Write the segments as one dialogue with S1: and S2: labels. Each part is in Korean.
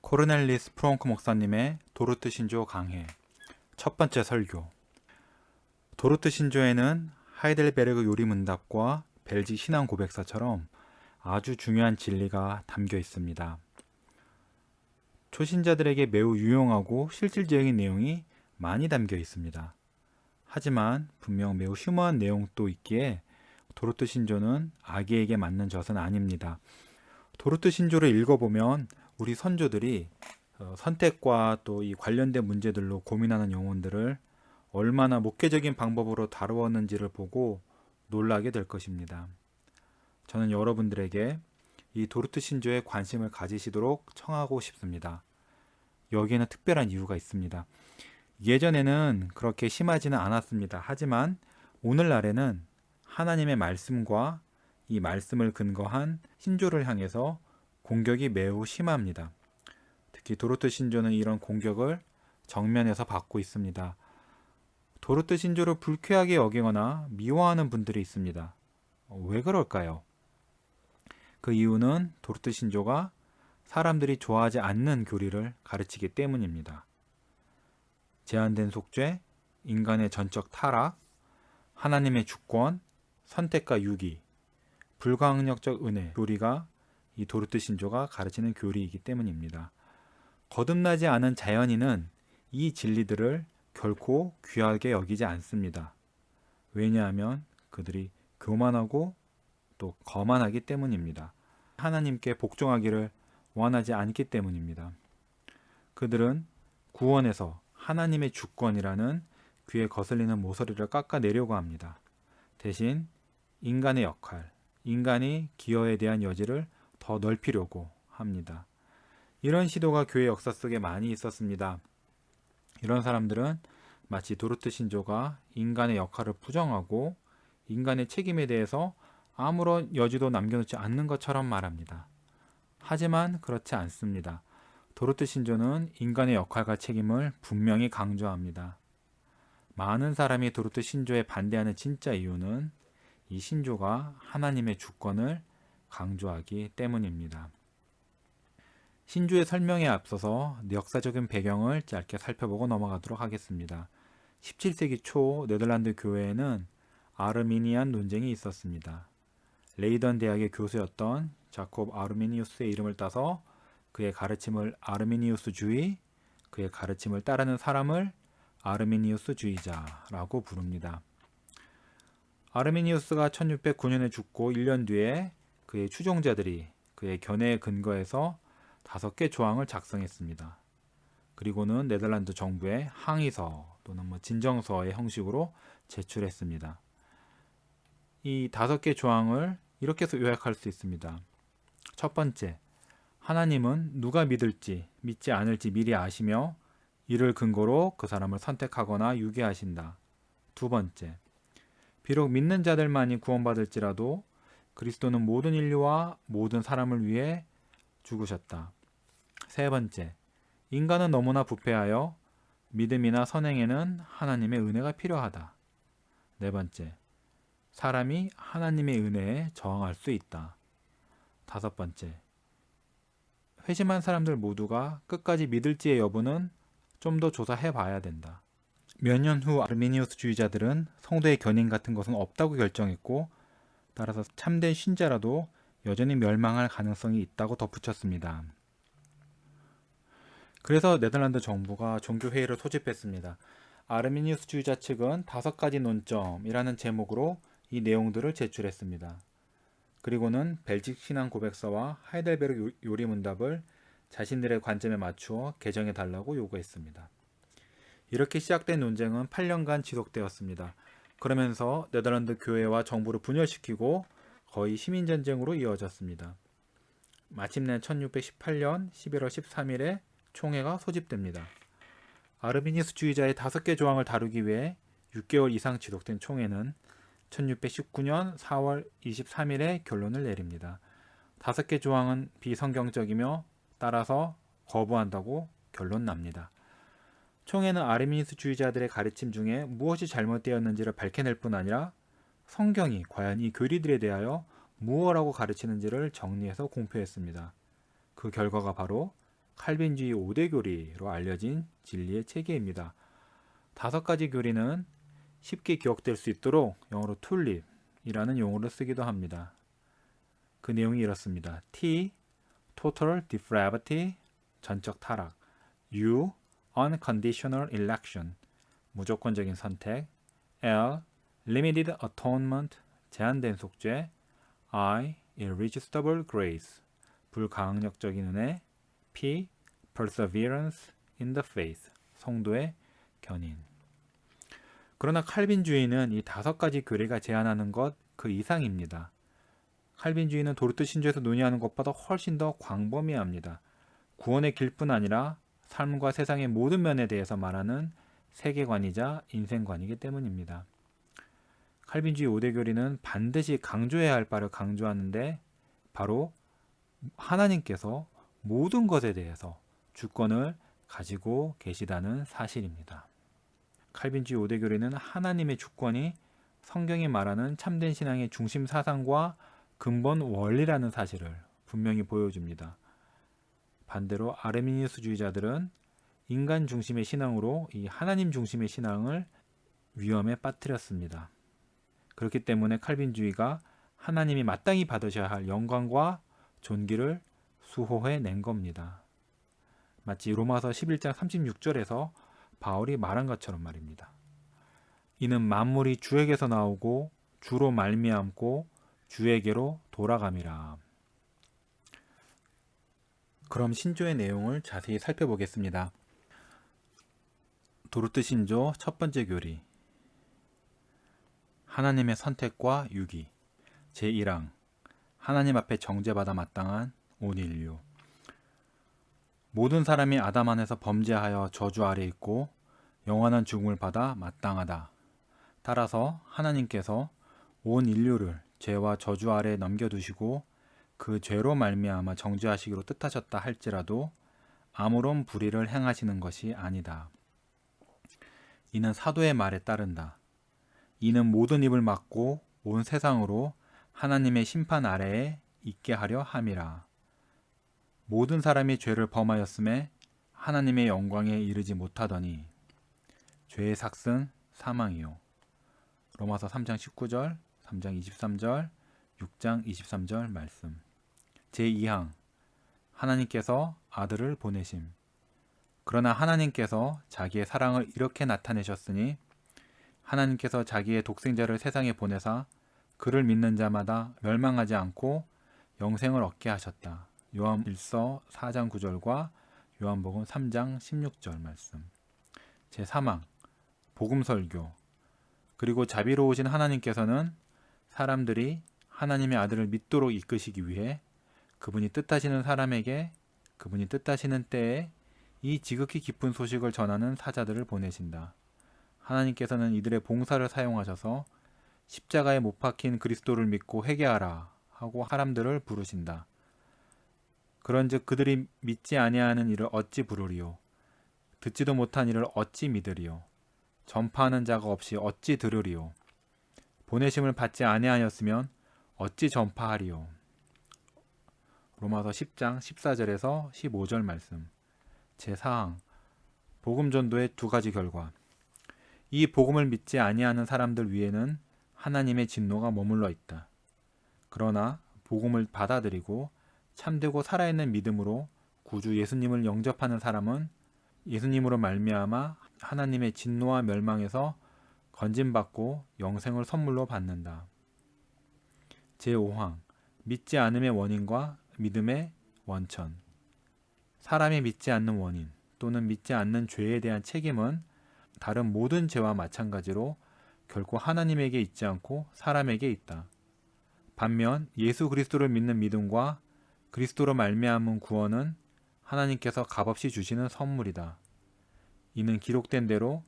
S1: 코르넬리스 프롱크 목사님의 도르트 신조 강해 첫 번째 설교. 도르트 신조에는 하이델베르그 요리문답과 벨직 신앙 고백서처럼 아주 중요한 진리가 담겨 있습니다. 초신자들에게 매우 유용하고 실질적인 내용이 많이 담겨 있습니다. 하지만 분명 매우 심오한 내용도 있기에 도르트 신조는 아기에게 맞는 젖은 아닙니다. 도르트 신조를 읽어보면 우리 선조들이 선택과 또 이 관련된 문제들로 고민하는 영혼들을 얼마나 목회적인 방법으로 다루었는지를 보고 놀라게 될 것입니다. 저는 여러분들에게 이 도르트 신조에 관심을 가지시도록 청하고 싶습니다. 여기에는 특별한 이유가 있습니다. 예전에는 그렇게 심하지는 않았습니다. 하지만 오늘날에는 하나님의 말씀과 이 말씀을 근거한 신조를 향해서 공격이 매우 심합니다. 특히 도르트 신조는 이런 공격을 정면에서 받고 있습니다. 도르트 신조를 불쾌하게 여기거나 미워하는 분들이 있습니다. 왜 그럴까요? 그 이유는 도르트 신조가 사람들이 좋아하지 않는 교리를 가르치기 때문입니다. 제한된 속죄, 인간의 전적 타락, 하나님의 주권, 선택과 유기, 불가항력적 은혜 교리가 이 도르트 신조가 가르치는 교리이기 때문입니다. 거듭나지 않은 자연인은 이 진리들을 결코 귀하게 여기지 않습니다. 왜냐하면 그들이 교만하고 또 거만하기 때문입니다. 하나님께 복종하기를 원하지 않기 때문입니다. 그들은 구원에서 하나님의 주권이라는 귀에 거슬리는 모서리를 깎아내려고 합니다. 대신 인간의 역할, 인간이 기여에 대한 여지를 더 넓히려고 합니다. 이런 시도가 교회 역사 속에 많이 있었습니다. 이런 사람들은 마치 도르트 신조가 인간의 역할을 부정하고 인간의 책임에 대해서 아무런 여지도 남겨놓지 않는 것처럼 말합니다. 하지만 그렇지 않습니다. 도르트 신조는 인간의 역할과 책임을 분명히 강조합니다. 많은 사람이 도르트 신조에 반대하는 진짜 이유는 이 신조가 하나님의 주권을 강조하기 때문입니다. 신조의 설명에 앞서서 역사적인 배경을 짧게 살펴보고 넘어가도록 하겠습니다. 17세기 초 네덜란드 교회에는 아르미니안 논쟁이 있었습니다. 레이던 대학의 교수였던 자콥 아르미니우스의 이름을 따서 그의 가르침을 아르미니우스주의, 그의 가르침을 따르는 사람을 아르미니우스주의자라고 부릅니다. 아르미니우스가 1609년에 죽고 1년 뒤에 그의 추종자들이 그의 견해에 근거해서 5개 조항을 작성했습니다. 그리고는 네덜란드 정부에 항의서 또는 진정서의 형식으로 제출했습니다. 이 5개 조항을 이렇게 요약할 수 있습니다. 첫 번째, 하나님은 누가 믿을지 믿지 않을지 미리 아시며 이를 근거로 그 사람을 선택하거나 유기하신다. 두 번째, 비록 믿는 자들만이 구원받을지라도 그리스도는 모든 인류와 모든 사람을 위해 죽으셨다. 세 번째, 인간은 너무나 부패하여 믿음이나 선행에는 하나님의 은혜가 필요하다. 네 번째, 사람이 하나님의 은혜에 저항할 수 있다. 다섯 번째, 회심한 사람들 모두가 끝까지 믿을지의 여부는 좀 더 조사해 봐야 된다. 몇 년 후 아르미니우스주의자들은 성도의 견인 같은 것은 없다고 결정했고, 따라서 참된 신자라도 여전히 멸망할 가능성이 있다고 덧붙였습니다. 그래서 네덜란드 정부가 종교회의를 소집했습니다. 아르미니우스주의자 측은 5가지 논점이라는 제목으로 이 내용들을 제출했습니다. 그리고는 벨직 신앙 고백서와 하이델베르그 요리문답을 자신들의 관점에 맞추어 개정해 달라고 요구했습니다. 이렇게 시작된 논쟁은 8년간 지속되었습니다. 그러면서 네덜란드 교회와 정부를 분열시키고 거의 시민전쟁으로 이어졌습니다. 마침내 1618년 11월 13일에 총회가 소집됩니다. 아르미니스주의자의 5개 조항을 다루기 위해 6개월 이상 지속된 총회는 1619년 4월 23일에 결론을 내립니다. 5개 조항은 비성경적이며 따라서 거부한다고 결론 납니다. 총회는 아르미니스주의자들의 가르침 중에 무엇이 잘못되었는지를 밝혀낼 뿐 아니라 성경이 과연 이 교리들에 대하여 무엇이라고 가르치는지를 정리해서 공표했습니다. 그 결과가 바로 칼빈주의 5대 교리로 알려진 진리의 체계입니다. 5가지 교리는 쉽게 기억될 수 있도록 영어로 툴립이라는 용어를 쓰기도 합니다. 그 내용이 이렇습니다. T. Total depravity, 전적 타락. U. Unconditional election, 무조건적인 선택. L. Limited atonement, 제한된 속죄. I. Irresistible grace, 불가항력적인 은혜. P. Perseverance in the faith, 성도의 견인. 그러나 칼빈주의는 이 5가지 교리가 제안하는 것 그 이상입니다. 칼빈주의는 도르트 신조에서 논의하는 것보다 훨씬 더 광범위합니다. 구원의 길뿐 아니라 삶과 세상의 모든 면에 대해서 말하는 세계관이자 인생관이기 때문입니다. 칼빈주의 5대 교리는 반드시 강조해야 할 바를 강조하는데 바로 하나님께서 모든 것에 대해서 주권을 가지고 계시다는 사실입니다. 칼빈주의 5대 교리는 하나님의 주권이 성경이 말하는 참된 신앙의 중심 사상과 근본 원리라는 사실을 분명히 보여줍니다. 반대로 아르미니우스주의자들은 인간 중심의 신앙으로 이 하나님 중심의 신앙을 위험에 빠뜨렸습니다. 그렇기 때문에 칼빈주의가 하나님이 마땅히 받으셔야 할 영광과 존귀를 수호해 낸 겁니다. 마치 로마서 11장 36절에서 바울이 말한 것처럼 말입니다. 이는 만물이 주에게서 나오고 주로 말미암고 주에게로 돌아감이라. 그럼 신조의 내용을 자세히 살펴보겠습니다. 도르트 신조 첫 번째 교리, 하나님의 선택과 유기. 제1항, 하나님 앞에 정죄받아 마땅한 온 인류. 모든 사람이 아담 안에서 범죄하여 저주 아래 있고 영원한 죽음을 받아 마땅하다. 따라서 하나님께서 온 인류를 죄와 저주 아래 넘겨두시고 그 죄로 말미암아 정죄하시기로 뜻하셨다 할지라도 아무런 불의를 행하시는 것이 아니다. 이는 사도의 말에 따른다. 이는 모든 입을 막고 온 세상으로 하나님의 심판 아래에 있게 하려 함이라. 모든 사람이 죄를 범하였음에 하나님의 영광에 이르지 못하더니 죄의 삭은 사망이요. 로마서 3장 19절, 3장 23절, 6장 23절 말씀. 제2항, 하나님께서 아들을 보내심. 그러나 하나님께서 자기의 사랑을 이렇게 나타내셨으니 하나님께서 자기의 독생자를 세상에 보내사 그를 믿는 자마다 멸망하지 않고 영생을 얻게 하셨다. 요한 1서 4장 9절과 요한복음 3장 16절 말씀. 제3항, 복음 설교. 그리고 자비로우신 하나님께서는 사람들이 하나님의 아들을 믿도록 이끄시기 위해 그분이 뜻하시는 사람에게 그분이 뜻하시는 때에 이 지극히 기쁜 소식을 전하는 사자들을 보내신다. 하나님께서는 이들의 봉사를 사용하셔서 십자가에 못 박힌 그리스도를 믿고 회개하라 하고 사람들을 부르신다. 그런즉 그들이 믿지 아니하는 이를 어찌 부르리요? 듣지도 못한 이를 어찌 믿으리요? 전파하는 자가 없이 어찌 들으리요? 보내심을 받지 아니하였으면 어찌 전파하리요? 로마서 10장 14절에서 15절 말씀. 제4항, 복음 전도의 2가지 결과. 이 복음을 믿지 아니하는 사람들 위에는 하나님의 진노가 머물러 있다. 그러나 복음을 받아들이고 참되고 살아있는 믿음으로 구주 예수님을 영접하는 사람은 예수님으로 말미암아 하나님의 진노와 멸망에서 건짐받고 영생을 선물로 받는다. 제5항, 믿지 않음의 원인과 믿음의 원천. 사람이 믿지 않는 원인 또는 믿지 않는 죄에 대한 책임은 다른 모든 죄와 마찬가지로 결코 하나님에게 있지 않고 사람에게 있다. 반면 예수 그리스도를 믿는 믿음과 그리스도로 말미암은 구원은 하나님께서 값없이 주시는 선물이다. 이는 기록된 대로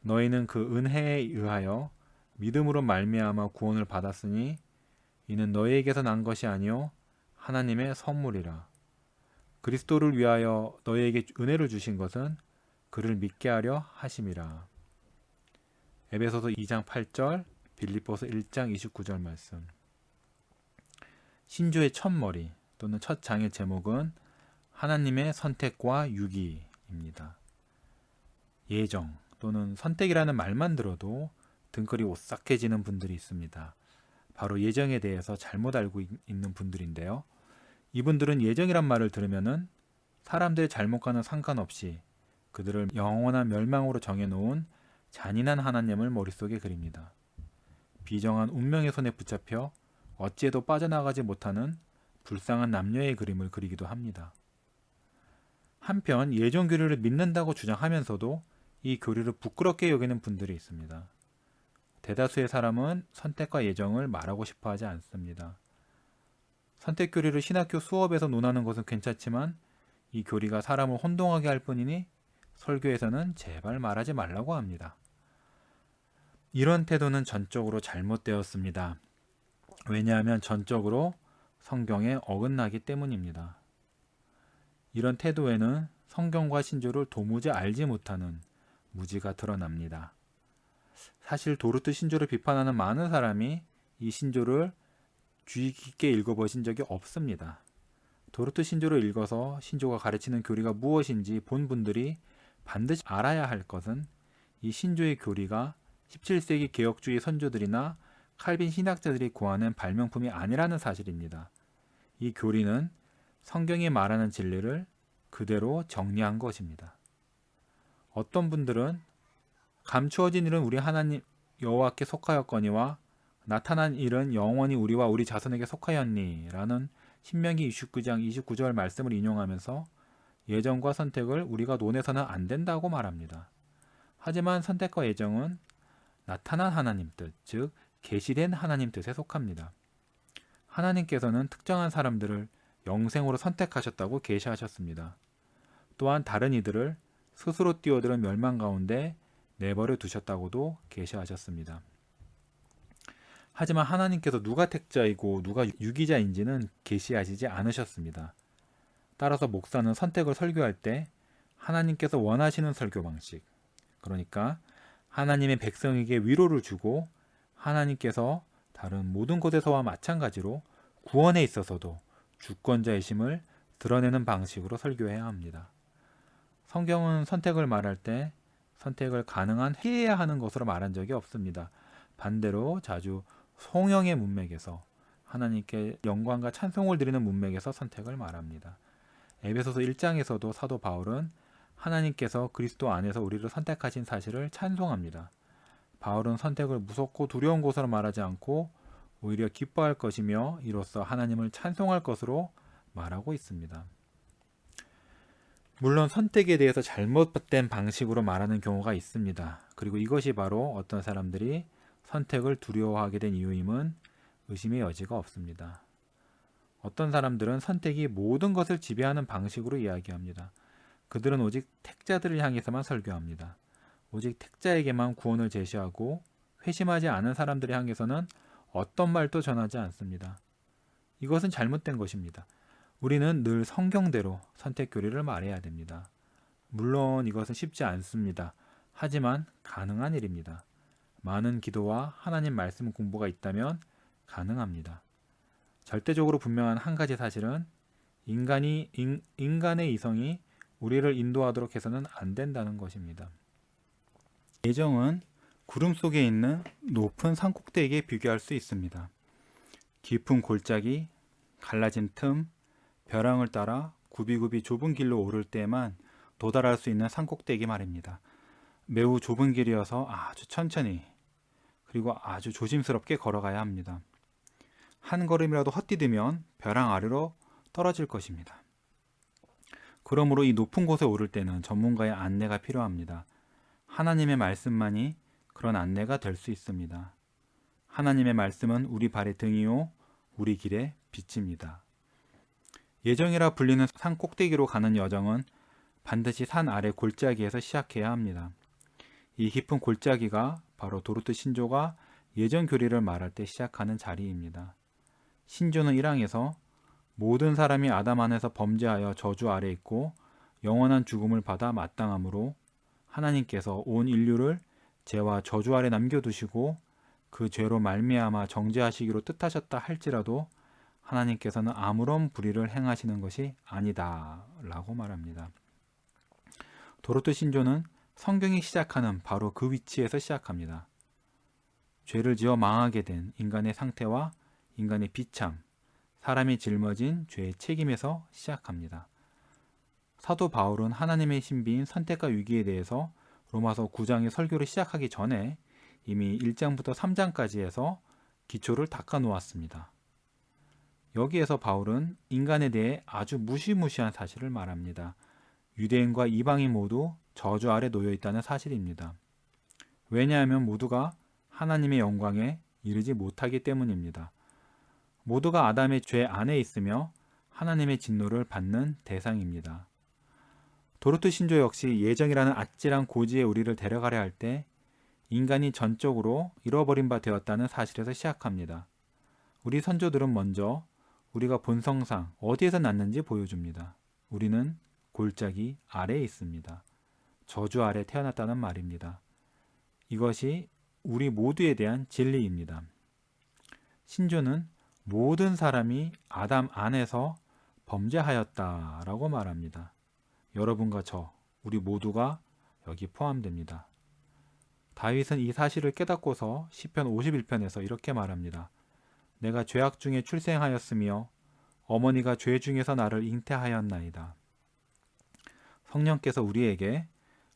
S1: 너희는 그 은혜에 의하여 믿음으로 말미암아 구원을 받았으니 이는 너희에게서 난 것이 아니요 하나님의 선물이라. 그리스도를 위하여 너희에게 은혜를 주신 것은 그를 믿게 하려 하심이라. 에베소서 2장 8절, 빌립보서 1장 29절 말씀. 신조의 첫 머리 또는 첫 장의 제목은 하나님의 선택과 유기입니다. 예정 또는 선택이라는 말만 들어도 등골이 오싹해지는 분들이 있습니다. 바로 예정에 대해서 잘못 알고 있는 분들인데요. 이분들은 예정이란 말을 들으면은 사람들의 잘못과는 상관없이 그들을 영원한 멸망으로 정해놓은 잔인한 하나님을 머릿속에 그립니다. 비정한 운명의 손에 붙잡혀 어찌해도 빠져나가지 못하는 불쌍한 남녀의 그림을 그리기도 합니다. 한편 예정 교리를 믿는다고 주장하면서도 이 교리를 부끄럽게 여기는 분들이 있습니다. 대다수의 사람은 선택과 예정을 말하고 싶어 하지 않습니다. 선택 교리를 신학교 수업에서 논하는 것은 괜찮지만 이 교리가 사람을 혼동하게 할 뿐이니 설교에서는 제발 말하지 말라고 합니다. 이런 태도는 전적으로 잘못되었습니다. 왜냐하면 전적으로 성경에 어긋나기 때문입니다. 이런 태도에는 성경과 신조를 도무지 알지 못하는 무지가 드러납니다. 사실 도르트 신조를 비판하는 많은 사람이 이 신조를 주의 깊게 읽어보신 적이 없습니다. 도르트 신조를 읽어서 신조가 가르치는 교리가 무엇인지 본 분들이 반드시 알아야 할 것은 이 신조의 교리가 17세기 개혁주의 선조들이나 칼빈 신학자들이 구하는 발명품이 아니라는 사실입니다. 이 교리는 성경이 말하는 진리를 그대로 정리한 것입니다. 어떤 분들은 감추어진 일은 우리 하나님 여호와께 속하였거니와 나타난 일은 영원히 우리와 우리 자손에게 속하였니 라는 신명기 29장 29절 말씀을 인용하면서 예정과 선택을 우리가 논해서는 안 된다고 말합니다. 하지만 선택과 예정은 나타난 하나님 뜻, 즉 계시된 하나님 뜻에 속합니다. 하나님께서는 특정한 사람들을 영생으로 선택하셨다고 계시하셨습니다. 또한 다른 이들을 스스로 뛰어들은 멸망 가운데 내버려 두셨다고도 계시하셨습니다. 하지만 하나님께서 누가 택자이고 누가 유기자인지는 계시하시지 않으셨습니다. 따라서 목사는 선택을 설교할 때 하나님께서 원하시는 설교 방식, 그러니까 하나님의 백성에게 위로를 주고 하나님께서 다른 모든 곳에서와 마찬가지로 구원에 있어서도 주권자이심을 드러내는 방식으로 설교해야 합니다. 성경은 선택을 말할 때 선택을 가능한 해야 하는 것으로 말한 적이 없습니다. 반대로 자주 송영의 문맥에서 하나님께 영광과 찬송을 드리는 문맥에서 선택을 말합니다. 에베소서 1장에서도 사도 바울은 하나님께서 그리스도 안에서 우리를 선택하신 사실을 찬송합니다. 바울은 선택을 무섭고 두려운 것으로 말하지 않고 오히려 기뻐할 것이며 이로써 하나님을 찬송할 것으로 말하고 있습니다. 물론 선택에 대해서 잘못된 방식으로 말하는 경우가 있습니다. 그리고 이것이 바로 어떤 사람들이 선택을 두려워하게 된 이유임은 의심의 여지가 없습니다. 어떤 사람들은 선택이 모든 것을 지배하는 방식으로 이야기합니다. 그들은 오직 택자들을 향해서만 설교합니다. 오직 택자에게만 구원을 제시하고 회심하지 않은 사람들을 향해서는 어떤 말도 전하지 않습니다. 이것은 잘못된 것입니다. 우리는 늘 성경대로 선택 교리를 말해야 됩니다. 물론 이것은 쉽지 않습니다. 하지만 가능한 일입니다. 많은 기도와 하나님 말씀 공부가 있다면 가능합니다. 절대적으로 분명한 한 가지 사실은 인간의 이성이 우리를 인도하도록 해서는 안 된다는 것입니다. 예정은 구름 속에 있는 높은 산꼭대기에 비교할 수 있습니다. 깊은 골짜기, 갈라진 틈, 벼랑을 따라 굽이굽이 좁은 길로 오를 때만 도달할 수 있는 산꼭대기 말입니다. 매우 좁은 길이어서 아주 천천히 그리고 아주 조심스럽게 걸어가야 합니다. 한 걸음이라도 헛디디면 벼랑 아래로 떨어질 것입니다. 그러므로 이 높은 곳에 오를 때는 전문가의 안내가 필요합니다. 하나님의 말씀만이 그런 안내가 될 수 있습니다. 하나님의 말씀은 우리 발의 등이요 우리 길의 빛입니다. 예정이라 불리는 산 꼭대기로 가는 여정은 반드시 산 아래 골짜기에서 시작해야 합니다. 이 깊은 골짜기가 바로 도르트 신조가 예정 교리를 말할 때 시작하는 자리입니다. 신조는 1항에서 모든 사람이 아담 안에서 범죄하여 저주 아래 있고 영원한 죽음을 받아 마땅하므로 하나님께서 온 인류를 죄와 저주 아래 남겨두시고 그 죄로 말미암아 정죄하시기로 뜻하셨다 할지라도 하나님께서는 아무런 불의를 행하시는 것이 아니다 라고 말합니다. 도로트 신조는 성경이 시작하는 바로 그 위치에서 시작합니다. 죄를 지어 망하게 된 인간의 상태와 인간의 비참, 사람이 짊어진 죄의 책임에서 시작합니다. 사도 바울은 하나님의 신비인 선택과 위기에 대해서 로마서 9장의 설교를 시작하기 전에 이미 1장부터 3장까지 해서 기초를 닦아 놓았습니다. 여기에서 바울은 인간에 대해 아주 무시무시한 사실을 말합니다. 유대인과 이방인 모두 저주 아래 놓여 있다는 사실입니다. 왜냐하면 모두가 하나님의 영광에 이르지 못하기 때문입니다. 모두가 아담의 죄 안에 있으며 하나님의 진노를 받는 대상입니다. 도르트 신조 역시 예정이라는 아찔한 고지에 우리를 데려가려 할 때 인간이 전적으로 잃어버린 바 되었다는 사실에서 시작합니다. 우리 선조들은 먼저 우리가 본성상 어디에서 났는지 보여줍니다. 우리는 골짜기 아래에 있습니다. 저주 아래 태어났다는 말입니다. 이것이 우리 모두에 대한 진리입니다. 신조는 모든 사람이 아담 안에서 범죄하였다라고 말합니다. 여러분과 저, 우리 모두가 여기 포함됩니다. 다윗은 이 사실을 깨닫고서 시편 51편에서 이렇게 말합니다. 내가 죄악 중에 출생하였으며 어머니가 죄 중에서 나를 잉태하였나이다. 성령께서 우리에게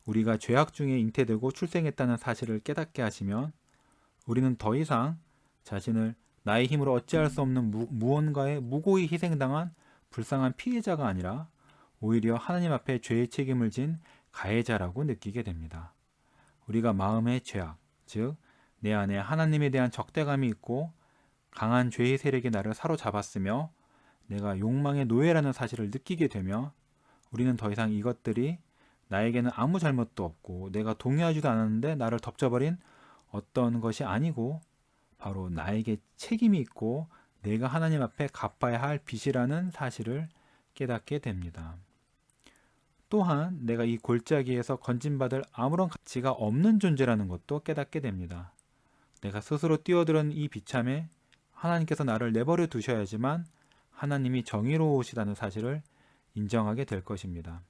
S1: 우리가 죄악 중에 잉태되고 출생했다는 사실을 깨닫게 하시면 우리는 더 이상 자신을 나의 힘으로 어찌할 수 없는 무언가에 무고히 희생당한 불쌍한 피해자가 아니라 오히려 하나님 앞에 죄의 책임을 진 가해자라고 느끼게 됩니다. 우리가 마음의 죄악, 즉 내 안에 하나님에 대한 적대감이 있고 강한 죄의 세력이 나를 사로잡았으며 내가 욕망의 노예라는 사실을 느끼게 되며 우리는 더 이상 이것들이 나에게는 아무 잘못도 없고 내가 동의하지도 않았는데 나를 덮쳐버린 어떤 것이 아니고 바로 나에게 책임이 있고 내가 하나님 앞에 갚아야 할 빚이라는 사실을 깨닫게 됩니다. 또한 내가 이 골짜기에서 건진받을 아무런 가치가 없는 존재라는 것도 깨닫게 됩니다. 내가 스스로 뛰어드는 이 비참에 하나님께서 나를 내버려 두셔야지만 하나님이 정의로우시다는 사실을 인정하게 될 것입니다.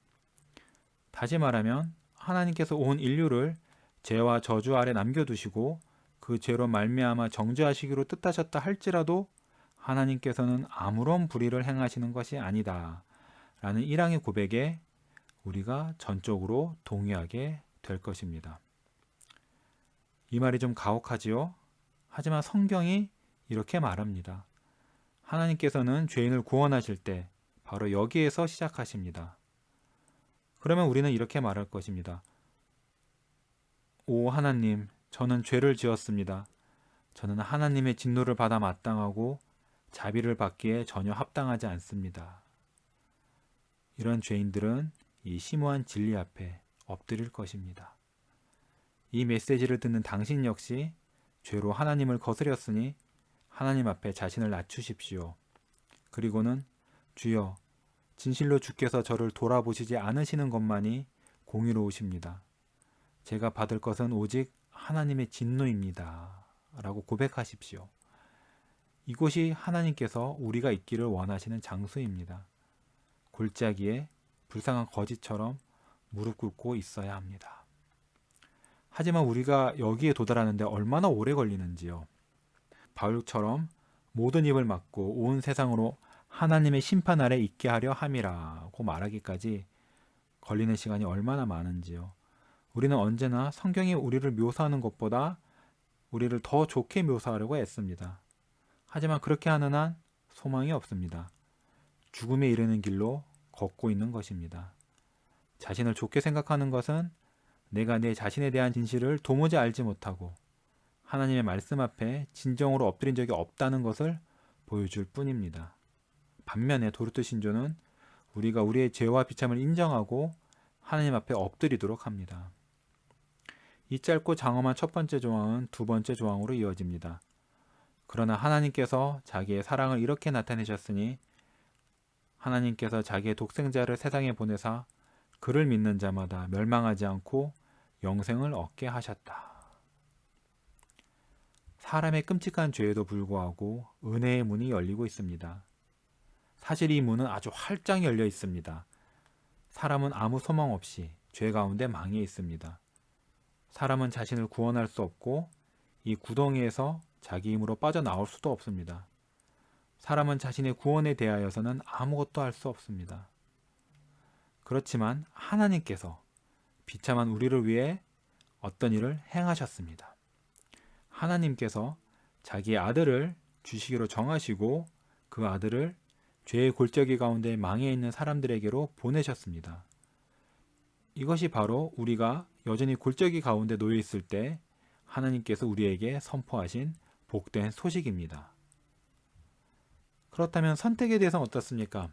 S1: 다시 말하면 하나님께서 온 인류를 죄와 저주 아래 남겨두시고 그 죄로 말미암아 정죄하시기로 뜻하셨다 할지라도 하나님께서는 아무런 불의를 행하시는 것이 아니다 라는 일항의 고백에 우리가 전적으로 동의하게 될 것입니다. 이 말이 좀 가혹하지요? 하지만 성경이 이렇게 말합니다. 하나님께서는 죄인을 구원하실 때 바로 여기에서 시작하십니다. 그러면 우리는 이렇게 말할 것입니다. 오 하나님, 저는 죄를 지었습니다. 저는 하나님의 진노를 받아 마땅하고 자비를 받기에 전혀 합당하지 않습니다. 이런 죄인들은 이 심오한 진리 앞에 엎드릴 것입니다. 이 메시지를 듣는 당신 역시 죄로 하나님을 거스렸으니 하나님 앞에 자신을 낮추십시오. 그리고는 주여, 진실로 주께서 저를 돌아보시지 않으시는 것만이 공의로우십니다. 제가 받을 것은 오직 하나님의 진노입니다. 라고 고백하십시오. 이곳이 하나님께서 우리가 있기를 원하시는 장소입니다. 골짜기에 불쌍한 거지처럼 무릎 꿇고 있어야 합니다. 하지만 우리가 여기에 도달하는데 얼마나 오래 걸리는지요. 바울처럼 모든 입을 막고 온 세상으로 하나님의 심판 아래 있게 하려 함이라고 말하기까지 걸리는 시간이 얼마나 많은지요. 우리는 언제나 성경이 우리를 묘사하는 것보다 우리를 더 좋게 묘사하려고 애씁니다. 하지만 그렇게 하는 한 소망이 없습니다. 죽음에 이르는 길로 걷고 있는 것입니다. 자신을 좋게 생각하는 것은 내가 내 자신에 대한 진실을 도무지 알지 못하고 하나님의 말씀 앞에 진정으로 엎드린 적이 없다는 것을 보여줄 뿐입니다. 반면에 도르트 신조는 우리가 우리의 죄와 비참을 인정하고 하나님 앞에 엎드리도록 합니다. 이 짧고 장엄한 첫 번째 조항은 두 번째 조항으로 이어집니다. 그러나 하나님께서 자기의 사랑을 이렇게 나타내셨으니 하나님께서 자기의 독생자를 세상에 보내사 그를 믿는 자마다 멸망하지 않고 영생을 얻게 하셨다. 사람의 끔찍한 죄에도 불구하고 은혜의 문이 열리고 있습니다. 사실 이 문은 아주 활짝 열려 있습니다. 사람은 아무 소망 없이 죄 가운데 망해 있습니다. 사람은 자신을 구원할 수 없고 이 구덩이에서 자기 힘으로 빠져나올 수도 없습니다. 사람은 자신의 구원에 대하여서는 아무것도 할 수 없습니다. 그렇지만 하나님께서 비참한 우리를 위해 어떤 일을 행하셨습니다. 하나님께서 자기의 아들을 주시기로 정하시고 그 아들을 죄의 골짜기 가운데 망해 있는 사람들에게로 보내셨습니다. 이것이 바로 우리가 여전히 골짜기 가운데 놓여 있을 때 하나님께서 우리에게 선포하신 복된 소식입니다. 그렇다면 선택에 대해서는 어떻습니까?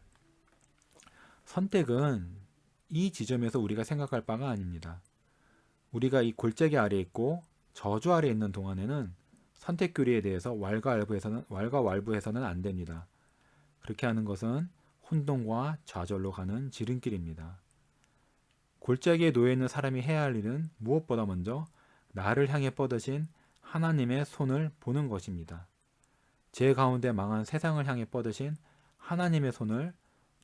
S1: 선택은 이 지점에서 우리가 생각할 바가 아닙니다. 우리가 이 골짜기 아래에 있고 저주 아래에 있는 동안에는 선택 교리에 대해서 왈가왈부해서는 안 됩니다. 그렇게 하는 것은 혼돈과 좌절로 가는 지름길입니다. 골짜기에 놓여 있는 사람이 해야 할 일은 무엇보다 먼저 나를 향해 뻗으신 하나님의 손을 보는 것입니다. 제 가운데 망한 세상을 향해 뻗으신 하나님의 손을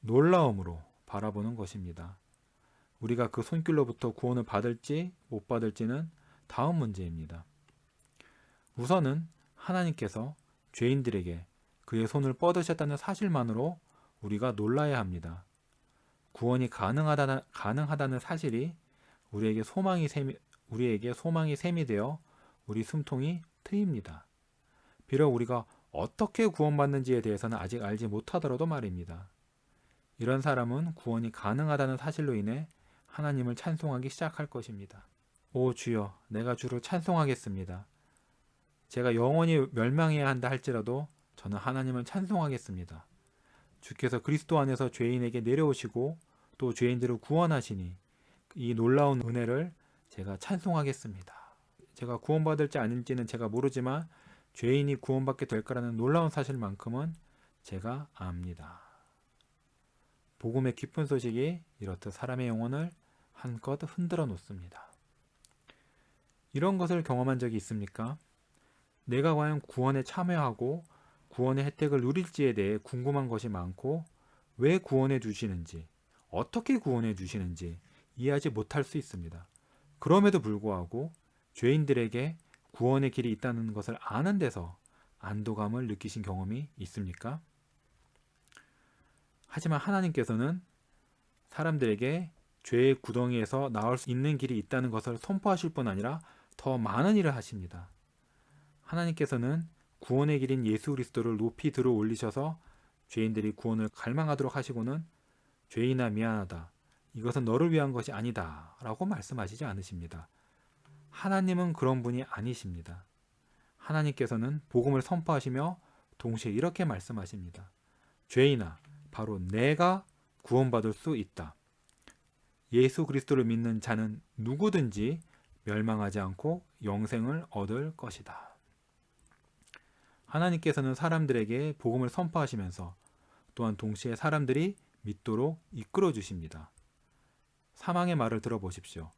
S1: 놀라움으로 바라보는 것입니다. 우리가 그 손길로부터 구원을 받을지 못 받을지는 다음 문제입니다. 우선은 하나님께서 죄인들에게 그의 손을 뻗으셨다는 사실만으로 우리가 놀라야 합니다. 구원이 가능하다는 사실이 우리에게 소망이 샘이 되어 우리 숨통이 트입니다. 비록 우리가 어떻게 구원받는지에 대해서는 아직 알지 못하더라도 말입니다. 이런 사람은 구원이 가능하다는 사실로 인해 하나님을 찬송하기 시작할 것입니다. 오 주여, 내가 주를 찬송하겠습니다. 제가 영원히 멸망해야 한다 할지라도 저는 하나님을 찬송하겠습니다. 주께서 그리스도 안에서 죄인에게 내려오시고 또 죄인들을 구원하시니 이 놀라운 은혜를 제가 찬송하겠습니다. 제가 구원받을지 아닐지는 제가 모르지만 죄인이 구원받게 될 거라는 놀라운 사실만큼은 제가 압니다. 복음의 기쁜 소식이 이렇듯 사람의 영혼을 한껏 흔들어 놓습니다. 이런 것을 경험한 적이 있습니까? 내가 과연 구원에 참여하고 구원의 혜택을 누릴지에 대해 궁금한 것이 많고 왜 구원해 주시는지, 어떻게 구원해 주시는지 이해하지 못할 수 있습니다. 그럼에도 불구하고 죄인들에게 구원의 길이 있다는 것을 아는 데서 안도감을 느끼신 경험이 있습니까? 하지만 하나님께서는 사람들에게 죄의 구덩이에서 나올 수 있는 길이 있다는 것을 선포하실 뿐 아니라 더 많은 일을 하십니다. 하나님께서는 구원의 길인 예수 그리스도를 높이 들어 올리셔서 죄인들이 구원을 갈망하도록 하시고는 죄인아 미안하다. 이것은 너를 위한 것이 아니다. 라고 말씀하시지 않으십니다. 하나님은 그런 분이 아니십니다. 하나님께서는 복음을 선포하시며 동시에 이렇게 말씀하십니다. 죄인아, 바로 내가 구원받을 수 있다. 예수 그리스도를 믿는 자는 누구든지 멸망하지 않고 영생을 얻을 것이다. 하나님께서는 사람들에게 복음을 선포하시면서 또한 동시에 사람들이 믿도록 이끌어 주십니다. 사망의 말을 들어보십시오.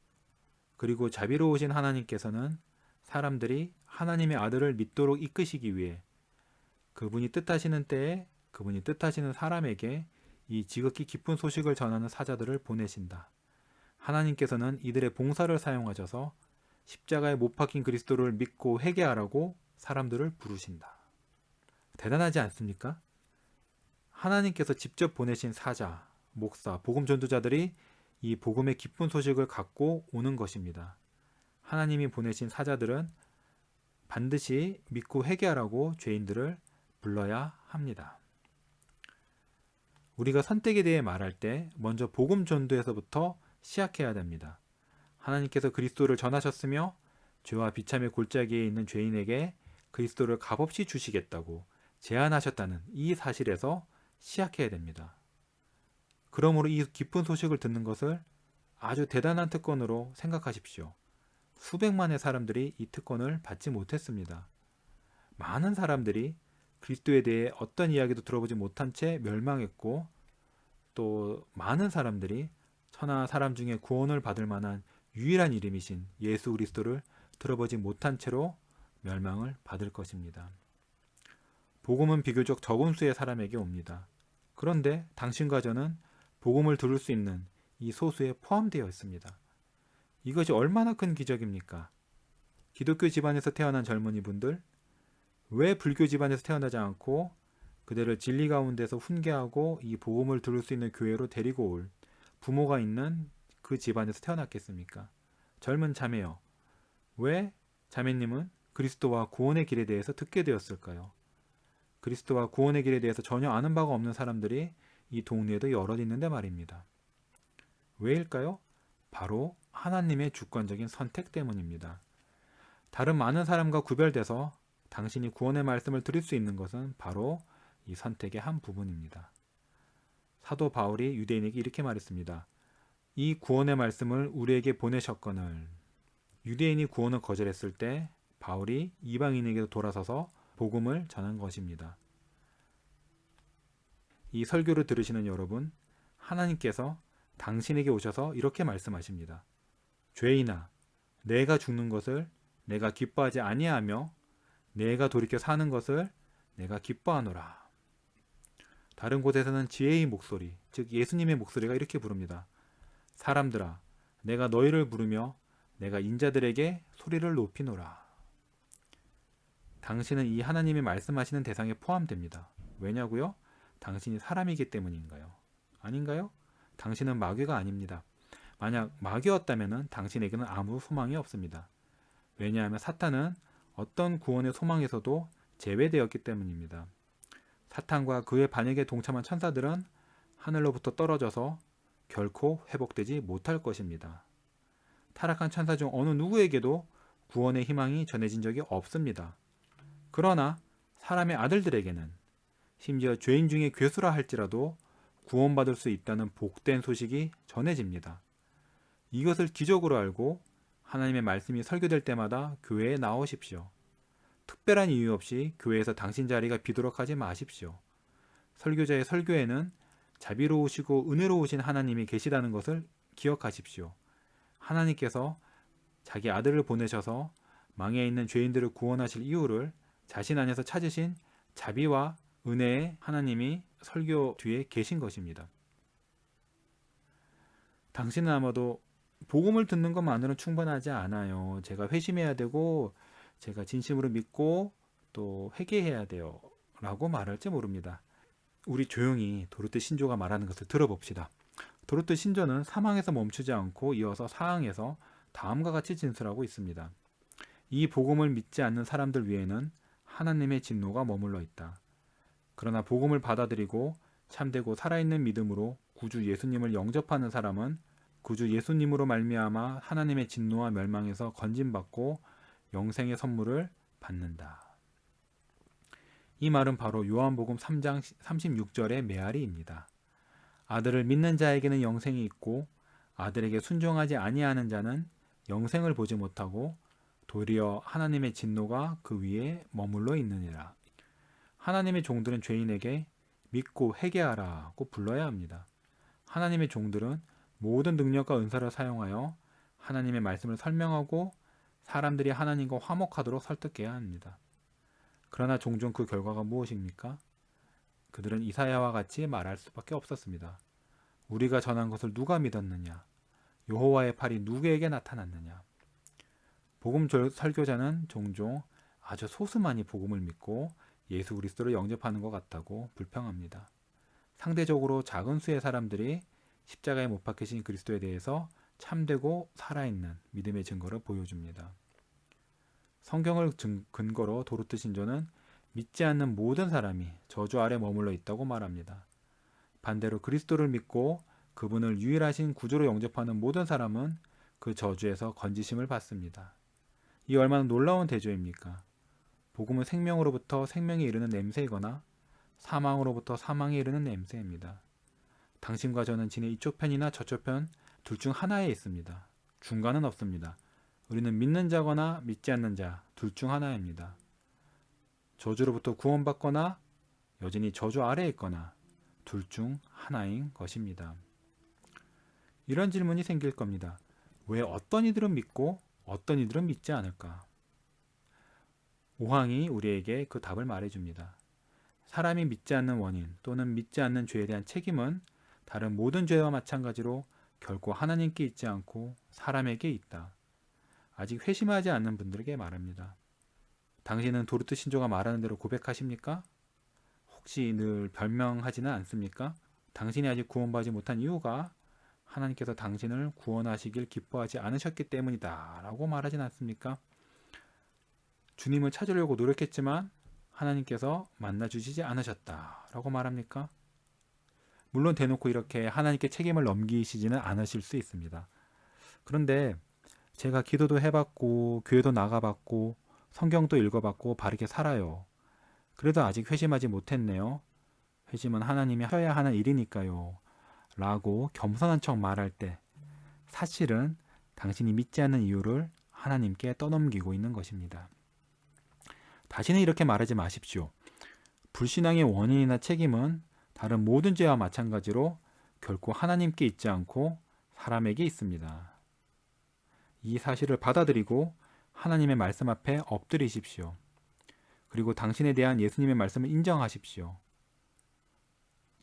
S1: 그리고 자비로우신 하나님께서는 사람들이 하나님의 아들을 믿도록 이끄시기 위해 그분이 뜻하시는 때에 그분이 뜻하시는 사람에게 이 지극히 기쁜 소식을 전하는 사자들을 보내신다. 하나님께서는 이들의 봉사를 사용하셔서 십자가에 못 박힌 그리스도를 믿고 회개하라고 사람들을 부르신다. 대단하지 않습니까? 하나님께서 직접 보내신 사자, 목사, 복음 전도자들이 이 복음의 기쁜 소식을 갖고 오는 것입니다. 하나님이 보내신 사자들은 반드시 믿고 회개하라고 죄인들을 불러야 합니다. 우리가 선택에 대해 말할 때 먼저 복음 전도에서부터 시작해야 됩니다. 하나님께서 그리스도를 전하셨으며 죄와 비참의 골짜기에 있는 죄인에게 그리스도를 값없이 주시겠다고 제안하셨다는 이 사실에서 시작해야 됩니다. 그러므로 이 기쁜 소식을 듣는 것을 아주 대단한 특권으로 생각하십시오. 수백만의 사람들이 이 특권을 받지 못했습니다. 많은 사람들이 그리스도에 대해 어떤 이야기도 들어보지 못한 채 멸망했고 또 많은 사람들이 천하 사람 중에 구원을 받을 만한 유일한 이름이신 예수 그리스도를 들어보지 못한 채로 멸망을 받을 것입니다. 복음은 비교적 적은 수의 사람에게 옵니다. 그런데 당신과 저는 복음을 들을 수 있는 이 소수에 포함되어 있습니다. 이것이 얼마나 큰 기적입니까? 기독교 집안에서 태어난 젊은이분들, 왜 불교 집안에서 태어나지 않고 그대를 진리 가운데서 훈계하고 이 복음을 들을 수 있는 교회로 데리고 올 부모가 있는 그 집안에서 태어났겠습니까? 젊은 자매요. 왜 자매님은 그리스도와 구원의 길에 대해서 듣게 되었을까요? 그리스도와 구원의 길에 대해서 전혀 아는 바가 없는 사람들이 이 동네에도 여럿 있는데 말입니다. 왜일까요? 바로 하나님의 주권적인 선택 때문입니다. 다른 많은 사람과 구별돼서 당신이 구원의 말씀을 들을 수 있는 것은 바로 이 선택의 한 부분입니다. 사도 바울이 유대인에게 이렇게 말했습니다. 이 구원의 말씀을 우리에게 보내셨거늘. 유대인이 구원을 거절했을 때 바울이 이방인에게도 돌아서서 복음을 전한 것입니다. 이 설교를 들으시는 여러분, 하나님께서 당신에게 오셔서 이렇게 말씀하십니다. 죄인아, 내가 죽는 것을 내가 기뻐하지 아니하며 내가 돌이켜 사는 것을 내가 기뻐하노라. 다른 곳에서는 지혜의 목소리, 즉 예수님의 목소리가 이렇게 부릅니다. 사람들아, 내가 너희를 부르며 내가 인자들에게 소리를 높이노라. 당신은 이 하나님이 말씀하시는 대상에 포함됩니다. 왜냐고요? 당신이 사람이기 때문인가요? 아닌가요? 당신은 마귀가 아닙니다. 만약 마귀였다면 당신에게는 아무 소망이 없습니다. 왜냐하면 사탄은 어떤 구원의 소망에서도 제외되었기 때문입니다. 사탄과 그의 반역에 동참한 천사들은 하늘로부터 떨어져서 결코 회복되지 못할 것입니다. 타락한 천사 중 어느 누구에게도 구원의 희망이 전해진 적이 없습니다. 그러나 사람의 아들들에게는 심지어 죄인 중에 괴수라 할지라도 구원받을 수 있다는 복된 소식이 전해집니다. 이것을 기적으로 알고 하나님의 말씀이 설교될 때마다 교회에 나오십시오. 특별한 이유 없이 교회에서 당신 자리가 비도록 하지 마십시오. 설교자의 설교에는 자비로우시고 은혜로우신 하나님이 계시다는 것을 기억하십시오. 하나님께서 자기 아들을 보내셔서 망해 있는 죄인들을 구원하실 이유를 자신 안에서 찾으신 자비와 은혜의 하나님이 설교 뒤에 계신 것입니다. 당신은 아마도 복음을 듣는 것만으로는 충분하지 않아요. 제가 회심해야 되고 제가 진심으로 믿고 또 회개해야 돼요 라고 말할지 모릅니다. 우리 조용히 도르트 신조가 말하는 것을 들어봅시다. 도르트 신조는 3항에서 멈추지 않고 이어서 4항에서 다음과 같이 진술하고 있습니다. 이 복음을 믿지 않는 사람들 위에는 하나님의 진노가 머물러 있다. 그러나 복음을 받아들이고 참되고 살아있는 믿음으로 구주 예수님을 영접하는 사람은 구주 예수님으로 말미암아 하나님의 진노와 멸망에서 건진받고 영생의 선물을 받는다. 이 말은 바로 요한복음 3장 36절의 메아리입니다. 아들을 믿는 자에게는 영생이 있고 아들에게 순종하지 아니하는 자는 영생을 보지 못하고 도리어 하나님의 진노가 그 위에 머물러 있느니라. 하나님의 종들은 죄인에게 믿고 회개하라고 불러야 합니다. 하나님의 종들은 모든 능력과 은사를 사용하여 하나님의 말씀을 설명하고 사람들이 하나님과 화목하도록 설득해야 합니다. 그러나 종종 그 결과가 무엇입니까? 그들은 이사야와 같이 말할 수밖에 없었습니다. 우리가 전한 것을 누가 믿었느냐? 여호와의 팔이 누구에게 나타났느냐? 복음 설교자는 종종 아주 소수만이 복음을 믿고 예수 그리스도를 영접하는 것 같다고 불평합니다. 상대적으로 작은 수의 사람들이 십자가에 못 박히신 그리스도에 대해서 참되고 살아있는 믿음의 증거를 보여줍니다. 성경을 근거로 도르트 신조는 믿지 않는 모든 사람이 저주 아래 머물러 있다고 말합니다. 반대로 그리스도를 믿고 그분을 유일하신 구주로 영접하는 모든 사람은 그 저주에서 건지심을 받습니다. 이 얼마나 놀라운 대조입니까? 복음은 생명으로부터 생명에 이르는 냄새이거나 사망으로부터 사망에 이르는 냄새입니다. 당신과 저는 진의 이쪽 편이나 저쪽 편 둘 중 하나에 있습니다. 중간은 없습니다. 우리는 믿는 자거나 믿지 않는 자 둘 중 하나입니다. 저주로부터 구원받거나 여전히 저주 아래에 있거나 둘 중 하나인 것입니다. 이런 질문이 생길 겁니다. 왜 어떤 이들은 믿고 어떤 이들은 믿지 않을까? 5항이 우리에게 그 답을 말해줍니다. 사람이 믿지 않는 원인 또는 믿지 않는 죄에 대한 책임은 다른 모든 죄와 마찬가지로 결코 하나님께 있지 않고 사람에게 있다. 아직 회심하지 않는 분들에게 말합니다. 당신은 도르트 신조가 말하는 대로 고백하십니까? 혹시 늘 변명하지는 않습니까? 당신이 아직 구원받지 못한 이유가 하나님께서 당신을 구원하시길 기뻐하지 않으셨기 때문이다 라고 말하진 않습니까? 주님을 찾으려고 노력했지만 하나님께서 만나주시지 않으셨다 라고 말합니까? 물론 대놓고 이렇게 하나님께 책임을 넘기시지는 않으실 수 있습니다. 그런데 제가 기도도 해봤고 교회도 나가봤고 성경도 읽어봤고 바르게 살아요. 그래도 아직 회심하지 못했네요. 회심은 하나님이 하셔야 하는 일이니까요. 라고 겸손한 척 말할 때 사실은 당신이 믿지 않는 이유를 하나님께 떠넘기고 있는 것입니다. 다시는 이렇게 말하지 마십시오. 불신앙의 원인이나 책임은 다른 모든 죄와 마찬가지로 결코 하나님께 있지 않고 사람에게 있습니다. 이 사실을 받아들이고 하나님의 말씀 앞에 엎드리십시오. 그리고 당신에 대한 예수님의 말씀을 인정하십시오.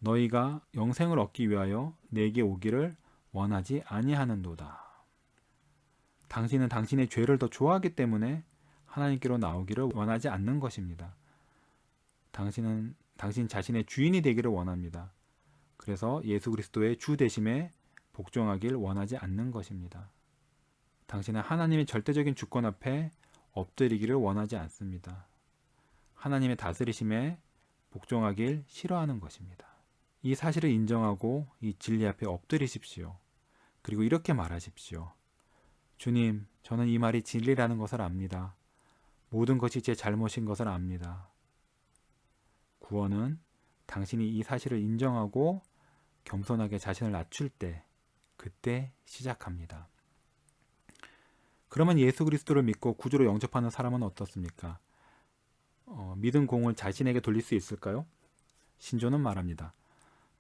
S1: 너희가 영생을 얻기 위하여 내게 오기를 원하지 아니하는도다. 당신은 당신의 죄를 더 좋아하기 때문에 하나님께로 나오기를 원하지 않는 것입니다. 당신은 당신 자신의 주인이 되기를 원합니다. 그래서 예수 그리스도의 주 되심에 복종하길 원하지 않는 것입니다. 당신은 하나님의 절대적인 주권 앞에 엎드리기를 원하지 않습니다. 하나님의 다스리심에 복종하길 싫어하는 것입니다. 이 사실을 인정하고 이 진리 앞에 엎드리십시오. 그리고 이렇게 말하십시오. 주님, 저는 이 말이 진리라는 것을 압니다. 모든 것이 제 잘못인 것을 압니다. 구원은 당신이 이 사실을 인정하고 겸손하게 자신을 낮출 때, 그때 시작합니다. 그러면 예수 그리스도를 믿고 구주로 영접하는 사람은 어떻습니까? 믿은 공을 자신에게 돌릴 수 있을까요? 신조는 말합니다.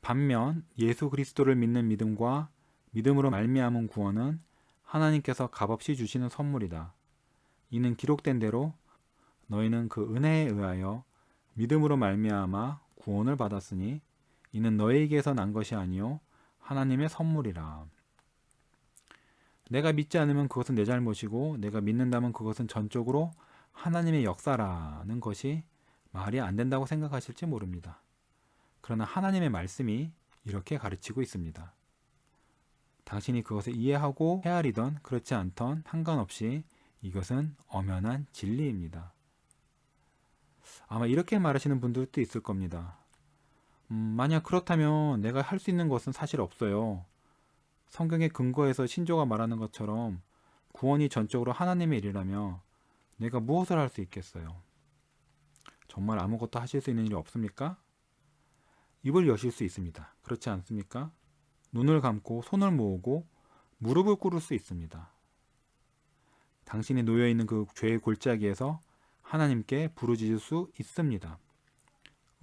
S1: 반면 예수 그리스도를 믿는 믿음과 믿음으로 말미암은 구원은 하나님께서 값없이 주시는 선물이다. 이는 기록된 대로 너희는 그 은혜에 의하여 믿음으로 말미암아 구원을 받았으니 이는 너희에게서 난 것이 아니요 하나님의 선물이라. 내가 믿지 않으면 그것은 내 잘못이고 내가 믿는다면 그것은 전적으로 하나님의 역사라는 것이 말이 안 된다고 생각하실지 모릅니다. 그러나 하나님의 말씀이 이렇게 가르치고 있습니다. 당신이 그것을 이해하고 헤아리던 그렇지 않던 상관없이 이것은 엄연한 진리입니다. 아마 이렇게 말하시는 분들도 있을 겁니다. 만약 그렇다면 내가 할 수 있는 것은 사실 없어요. 성경의 근거에서 신조가 말하는 것처럼 구원이 전적으로 하나님의 일이라며 내가 무엇을 할 수 있겠어요? 정말 아무것도 하실 수 있는 일이 없습니까? 입을 여실 수 있습니다. 그렇지 않습니까? 눈을 감고 손을 모으고 무릎을 꿇을 수 있습니다. 당신이 놓여있는 그 죄의 골짜기에서 하나님께 부르짖을 수 있습니다.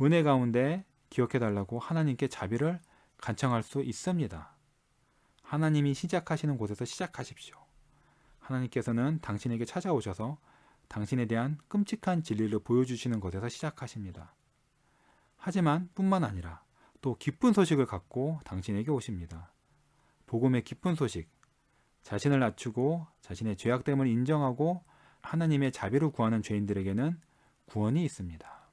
S1: 은혜 가운데 기억해달라고 하나님께 자비를 간청할 수 있습니다. 하나님이 시작하시는 곳에서 시작하십시오. 하나님께서는 당신에게 찾아오셔서 당신에 대한 끔찍한 진리를 보여주시는 것에서 시작하십니다. 하지만 뿐만 아니라 또 기쁜 소식을 갖고 당신에게 오십니다. 복음의 기쁜 소식, 자신을 낮추고 자신의 죄악됨을 인정하고 하나님의 자비를 구하는 죄인들에게는 구원이 있습니다.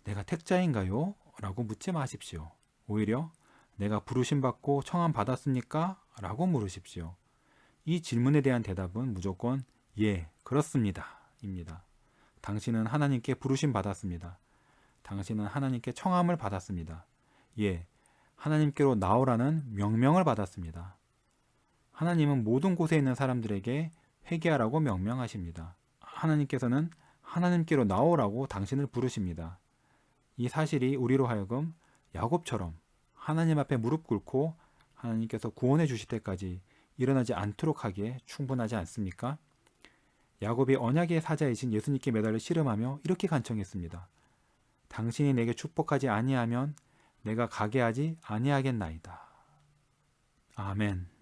S1: 내가 택자인가요? 라고 묻지 마십시오. 오히려 내가 부르심받고 청함 받았습니까? 라고 물으십시오. 이 질문에 대한 대답은 무조건 예, 그렇습니다. 입니다. 당신은 하나님께 부르심 받았습니다. 당신은 하나님께 청함을 받았습니다. 예, 하나님께로 나오라는 명령을 받았습니다. 하나님은 모든 곳에 있는 사람들에게 회개하라고 명령하십니다. 하나님께서는 하나님께로 나오라고 당신을 부르십니다. 이 사실이 우리로 하여금 야곱처럼 하나님 앞에 무릎 꿇고 하나님께서 구원해 주실 때까지 일어나지 않도록 하기에 충분하지 않습니까? 야곱이 언약의 사자이신 예수님께 매달려 씨름하며 이렇게 간청했습니다. 당신이 내게 축복하지 아니하면 내가 가게 하지 아니하겠나이다. 아멘.